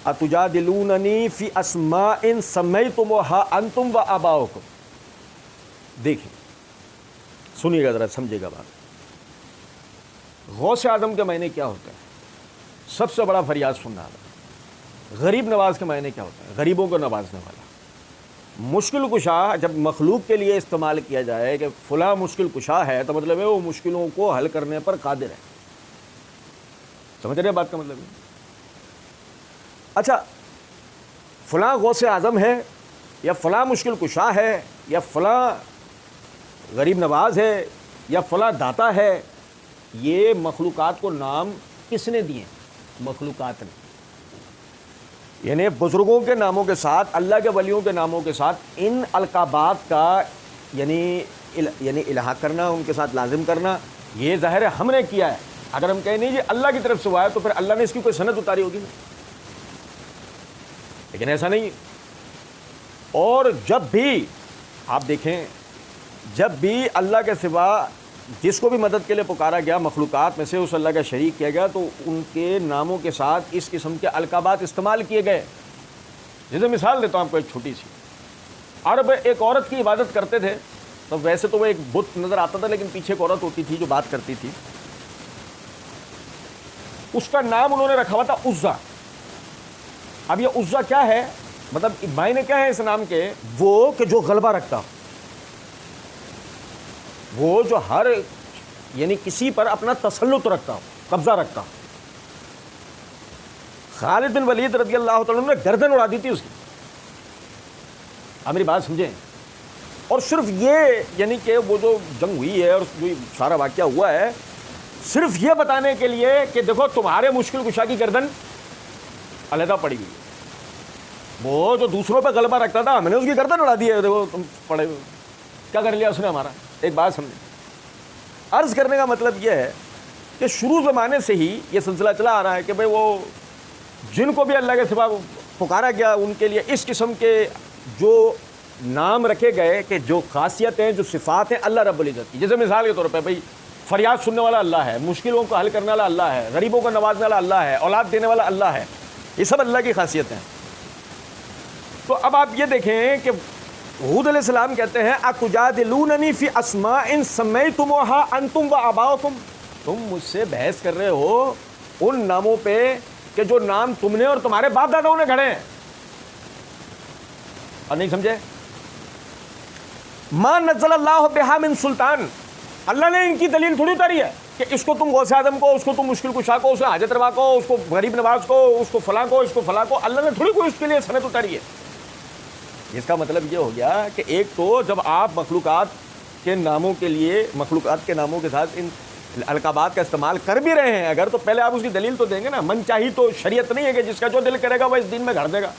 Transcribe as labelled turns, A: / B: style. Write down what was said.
A: اتجادلوننی فی اسماء سمیتموہا انتم و آباؤکم. دیکھیں سنیے گا ذرا, سمجھے گا بات. غوث اعظم کے معنی کیا ہوتا ہے؟ سب سے بڑا فریاد سننا ہے. غریب نواز کے معنی کیا ہوتا ہے؟ غریبوں کو نوازنے والا. مشکل کشا جب مخلوق کے لیے استعمال کیا جائے کہ فلاں مشکل کشا ہے تو مطلب ہے وہ مشکلوں کو حل کرنے پر قادر ہے. سمجھ رہے ہیں بات کا مطلب ہے؟ اچھا, فلاں غوث اعظم ہے یا فلاں مشکل کشا ہے یا فلاں غریب نواز ہے یا فلاں داتا ہے, یہ مخلوقات کو نام کس نے دیے؟ مخلوقات نے. یعنی بزرگوں کے ناموں کے ساتھ, اللہ کے ولیوں کے ناموں کے ساتھ ان القابات کا یعنی الحاق کرنا, ان کے ساتھ لازم کرنا, یہ ظاہر ہے ہم نے کیا ہے. اگر ہم کہیں نہیں یہ اللہ کی طرف سے ہوا ہے تو پھر اللہ نے اس کی کوئی سند اتاری ہوگی نا, لیکن ایسا نہیں. اور جب بھی آپ دیکھیں, جب بھی اللہ کے سوا جس کو بھی مدد کے لیے پکارا گیا مخلوقات میں سے, اس اللہ کا شریک کیا گیا, تو ان کے ناموں کے ساتھ اس قسم کے القابات استعمال کیے گئے. جیسے مثال دیتا ہوں آپ کو ایک چھوٹی سی. عرب ایک عورت کی عبادت کرتے تھے, تو ویسے تو وہ ایک بت نظر آتا تھا لیکن پیچھے ایک عورت ہوتی تھی جو بات کرتی تھی. اس کا نام انہوں نے رکھا ہوا تھا عزا. اب یہ عزا کیا ہے, مطلب معنی کیا ہے اس نام کے؟ وہ کہ جو غلبہ رکھتا, وہ جو ہر یعنی کسی پر اپنا تسلط رکھتا ہو, قبضہ رکھتا ہو. خالد بن ولید رضی اللہ تعالیٰ عنہ نے گردن اڑا دی تھی اس کی. آپ میری بات سمجھیں. اور صرف یہ یعنی کہ وہ جو جنگ ہوئی ہے اور جو سارا واقعہ ہوا ہے, صرف یہ بتانے کے لیے کہ دیکھو تمہارے مشکل کشا کی گردن علیحدہ پڑی ہوئی. وہ جو دوسروں پہ غلبہ رکھتا تھا, ہم نے اس کی گردن اڑا دی ہے, دیکھو تم پڑے ہوئے. کیا کر لیا اس نے ہمارا؟ ایک بات سمجھیں. عرض کرنے کا مطلب یہ ہے کہ شروع زمانے سے ہی یہ سلسلہ چلا آ رہا ہے کہ بھئی وہ جن کو بھی اللہ کے سوا پکارا گیا ان کے لیے اس قسم کے جو نام رکھے گئے کہ جو خاصیتیں, جو صفات ہیں اللہ رب العزت کی. جیسے مثال کے طور پہ بھئی فریاد سننے والا اللہ ہے, مشکلوں کو حل کرنے والا اللہ ہے, غریبوں کو نوازنے والا اللہ ہے, اولاد دینے والا اللہ ہے. یہ سب اللہ کی خاصیتیں ہیں. تو اب آپ یہ دیکھیں کہ ہود علیہ السلام کہتے ہیں اتجادلوننی فی اسماء سمیتموہا انتم و آباؤکم. تم مجھ سے بحث کر رہے ہو ان ناموں پہ کہ جو نام تم نے اور تمہارے باپ داداؤں نے گھڑے ہیں. اور نہیں سمجھے؟ ما نزل اللہ بہا من سلطان. اللہ نے ان کی دلیل تھوڑی اتاری ہے کہ اس کو تم غوث اعظم کو, اس کو تم مشکل کشا کو, اس کو حاجت روا کو, اس کو غریب نواز کو, اس کو فلاں کو, اس کو فلاں کو. اللہ نے تھوڑی کوئی اس کے لیے سند اتاری ہے. اس کا مطلب یہ ہو گیا کہ ایک تو جب آپ مخلوقات کے ناموں کے لیے, مخلوقات کے ناموں کے ساتھ ان القابات کا استعمال کر بھی رہے ہیں اگر, تو پہلے آپ اس کی دلیل تو دیں گے نا. من چاہی تو شریعت نہیں ہے کہ جس کا جو دل کرے گا وہ اس دین میں گھڑ دے گا.